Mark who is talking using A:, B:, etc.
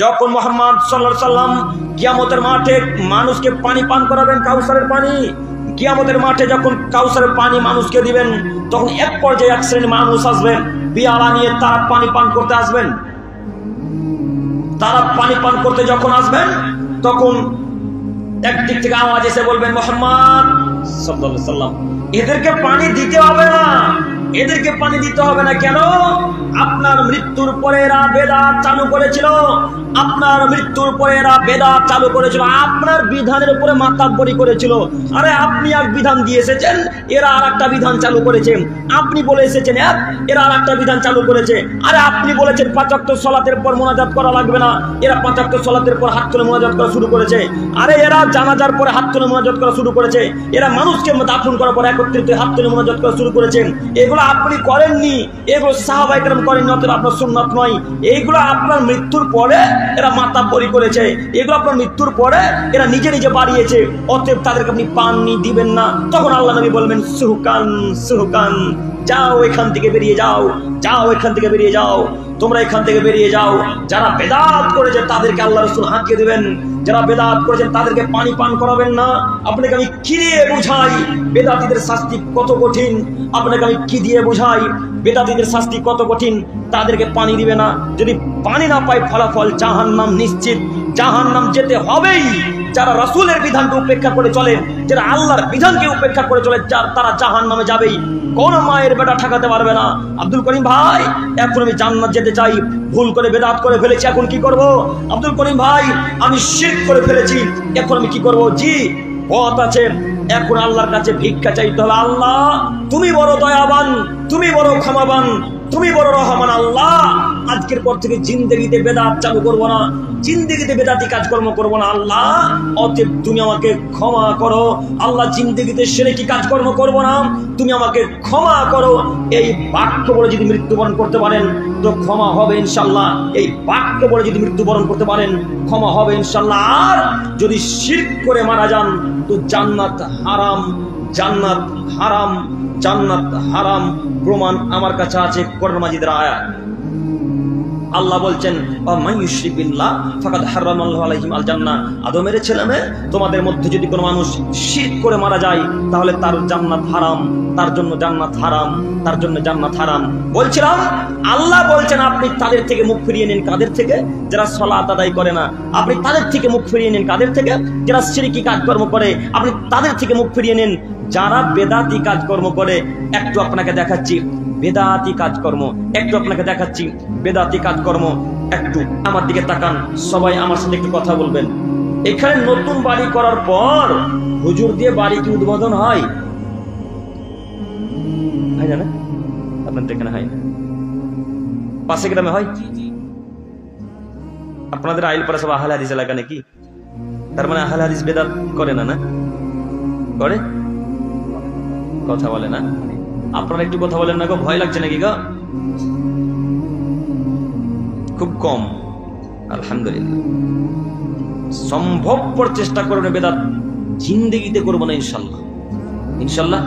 A: যখন মুহাম্মদ সাল্লাল্লাহু আলাইহি সাল্লাম কিয়ামতের মাঠে মানুষকে পানি পান করাবেন, কাউসারের পানি, কিয়ামতের মাঠে যখন কাউসারের পানি মানুষকে দিবেন, তখন এক পর্যায়ে এক শ্রেণীর মানুষ আসবেন, পিয়ালা নিয়ে তারা পানি পান করতে আসবেন। তারা পানি পান করতে যখন আসবেন, তখন একদিক থেকে আওয়াজ এসে বলবেন, মুহাম্মদ সাল্লাল্লাহু আলাইহি সাল্লাম, এদেরকে পানি দিতে হবে না, এদেরকে পানি দিতে হবে না। কেন? আপনার মৃত্যুর পরে এরা বেদাত চালু করেছিল, আপনার মৃত্যুর পরে এরা বেদাত চালু করেছিল, আপনার বিধানের উপরে মাতাব্বরি করেছিল। আরে আপনি এক বিধান দিয়ে এসেছেন, এরা আর একটা বিধান চালু করেছে। আপনি বলে এসেছেন এক, এরা আর একটা বিধান চালু করেছে। আরে আপনি বলেছেন 5 ওয়াক্ত সালাতের পর মুনাজাত করা লাগবে না, এরা 5 ওয়াক্ত সালাতের পর হাত তুলে মুনাজাত করা শুরু করেছে। আরে এরা জানাজার পরে হাত তুলে মুনাজাত করা শুরু করেছে, এরা মানুষকে দাফন করার পর একত্রিত হাত তুলে মুনাজাত করা শুরু করেছে। এগুলো আপনি করেননি, এগুলো সাহাবায়ে কেরাম করেননি, অতএব আপনার সুন্নাত নয়। এইগুলো আপনার মৃত্যুর পরে এরা মাতাব্বরি করেছে, এগুলো আপনার মৃত্যুর পরে এরা নিজে নিজে বাড়িয়েছে, অতএব তাদেরকে আপনি পানি দিবেন না। তখন আল্লাহ নবী বলবেন, সুহকান সুহকান, যাও এখান থেকে বেরিয়ে যাও, যাও এখান থেকে বেরিয়ে যাও, তোমরা এখান থেকে বেরিয়ে যাও। যারা বেদাত করেছে তাদেরকে আল্লাহ রাসূল হাঁকিয়ে দিবেন, যারা বেদাত করেছেন তাদেরকে পানি পান করাবেন না। আপনাকে আমি কি দিয়ে বুঝাই বেদাতীদের শাস্তি কত কঠিন, আপনাকে আমি কি দিয়ে বুঝাই বেদাতীদের শাস্তি কত কঠিন। তাদেরকে পানি দিবে না, যদি পানি না পায় ফলাফল জাহান্নাম নিশ্চিত, জাহান্নাম যেতে হবেই। যারা রাসূলের বিধানকে উপেক্ষা করে চলে, যারা আল্লাহর বিধানকে উপেক্ষা করে চলে, তারা জাহান্নামে যাবেই, কোন মায়ের বেটা ঠেকাতে পারবে না। আব্দুল করিম ভাই, এখন আমি জান্নাত যেতে চাই, ভুল করে বেদাত করে ফেলেছি, এখন কি করব? আব্দুল করিম ভাই, আমি শিরক করে ফেলেছি, এখন আমি কি করব? জি, পথ আছে, এখন আল্লাহর কাছে ভিক্ষা চাইতে হবে। আল্লাহ তুমি বড় দয়াবান, তুমি বড় ক্ষমাবান, তুমি বড় রহমান। আল্লাহ আজকের পর থেকে জিন্দেগিতে বেদাত চালু করবো না, জিন্দেগিতে বেদাতি কাজকর্ম করবো না। আল্লাহ অতএব তুমি আমাকে ক্ষমা করো। আল্লাহ জিন্দেগিতে শিরকি কাজকর্ম করবো না, তুমি আমাকে ক্ষমা করো। এই বাক্য বলে যদি মৃত্যুবরণ করতে পারেন তো ক্ষমা হবে ইনশাল্লাহ। এই বাক্য বলে যদি মৃত্যুবরণ করতে পারেন ক্ষমা হবে ইনশাল্লাহ। আর যদি শিরক করে মারা যান তো জান্নাত হারাম, জান্নাত হারাম, জান্নাত হারাম। প্রমাণ আমার কাছে আছে কোরআন মাজিদের আয়াত। আল্লাহ বলছেন, মাইয়ুশরিক বিল্লাহ ফাকাদ হারামাল্লাহু আলাইহিম আল জান্নাহ। আদমের ছেলেমেয়ে, তোমাদের মধ্যে যদি কোনো মানুষ শিরক করে মারা যায় তাহলে তার জান্নাত হারাম, তার জন্য জান্নাত হারাম, তার জন্য জান্নাত হারাম। বলছিলাম আল্লাহ বলছেন আপনি তাদের থেকে মুখ ফিরিয়ে নিন। কাদের থেকে? যারা সালাত আদায় করে না। আপনি তাদের থেকে মুখ ফিরিয়ে নিন। কাদের থেকে? যারা শিরকি কাজকর্ম করে, আপনি তাদের থেকে মুখ ফিরিয়ে নিন। যারা বেদাতি কাজকর্ম করে, একটু আপনাকে দেখাচ্ছি বেদাতি কাজকর্ম, একটু আপনাকে দেখাচ্ছি বেদাতি কাজকর্ম। একটু আমার দিকে তাকান, সবাই আমার সাথে একটু কথা বলবেন। এখানে নতুন বাড়ি করার পর হুজুর দিয়ে বাড়ি কি উদ্বোধন হয়? হয় না? আপনাদের এখানে হয় না? পাশে গ্রামে হয়? আপনাদের আইলপাড়া সব আহলে হাদিস এলাকা নাকি? তার মানে আহলে হাদিস বেদাত করে না? না করে? কথা বলে না? আপনারা একটু কথা বলেন না গো, ভয় লাগছে নাকি গো? খুব কম, আলহামদুলিল্লাহ। সম্ভবপর চেষ্টা করবেন বেদাত জিন্দেগিতে করবো না ইনশাল্লাহ, ইনশাল্লাহ।